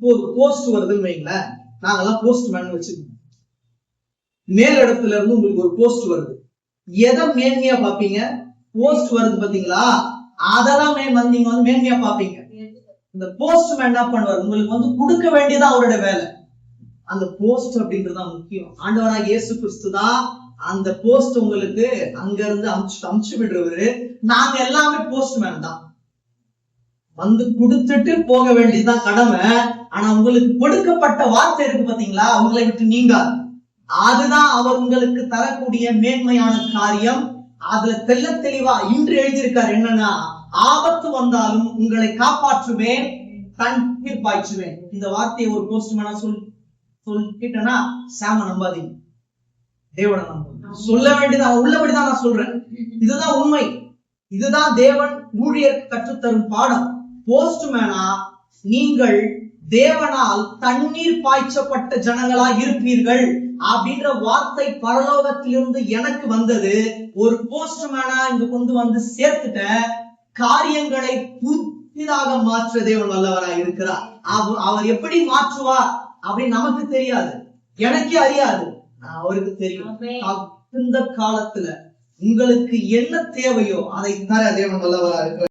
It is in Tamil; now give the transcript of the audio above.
இப்போ ஒரு போஸ்ட் வருதுன்னு வைங்களேன், நாங்கெல்லாம் போஸ்ட் மேன் வச்சுக்கோங்க. மேல் இடத்துல இருந்து உங்களுக்கு ஒரு போஸ்ட் வருது, எதை மேன்மையா பாப்பீங்க? போஸ்ட் வருது பாத்தீங்களா, அதெல்லாம் நீங்க வந்து மேன்மையா பாப்பீங்க. இந்த போஸ்ட் மேன் என்ன பண்ணுவார், உங்களுக்கு கொடுக்க வேண்டியதான் அவருடைய வேலை. அந்த போஸ்ட் அப்படின்றதுதான் முக்கியம். ஆண்டவராக இயேசு கிறிஸ்து தான் அந்த போஸ்ட் உங்களுக்கு அங்க இருந்து அமுச்சு விடுறவரு. நாங்க எல்லாமே போஸ்ட் மேன் தான், கொடுத்துட்டு போக வேண்டியதுதான் கடமை. ஆனா உங்களுக்கு கொடுக்கப்பட்ட வார்த்தை இருக்கு பாத்தீங்களா, உங்களை விட்டு நீங்காது. அதுதான் அவர் உங்களுக்கு தரக்கூடிய மேன்மையான காரியம். அதுல தெல்ல தெளிவா இன்று எழுதியிருக்காரு, என்னன்னா ஆபத்து வந்தாலும் உங்களை காப்பாற்றுவேன், தண்ணீர் பாய்ச்சுவேன். இந்த வார்த்தையை ஒரு போஸ்ட்மேனா சொல்லிட்டேன்னா சாம நம்பாதீங்க, தேவனை நம்ப. சொல்ல வேண்டியதான் உள்ளபடிதான் நான் சொல்றேன். இதுதான் உண்மை, இதுதான் தேவன் ஊழியருக்கு கற்றுத்தரும் பாடம். போஸ்ட்மேனா நீங்கள் தேவனால் தண்ணீர் பாய்ச்சப்பட்ட ஜனங்களா இருப்பீர்கள் அப்படின்ற வார்த்தை பரலோகத்திலிருந்து எனக்கு வந்தது. ஒரு போஸ்ட்மேனா இங்க கொண்டு வந்து சேர்த்துட்ட காரியங்களை புதிதாக மாற்ற தேவன் வல்லவராக இருக்கிறார். அவர் எப்படி மாற்றுவார் அப்படின்னு நமக்கு தெரியாது, எனக்கே அறியாது, அவருக்கு தெரியும். இந்த காலத்துல உங்களுக்கு என்ன தேவையோ அதை தர தேவன் வல்லவராக இருக்கிறார்.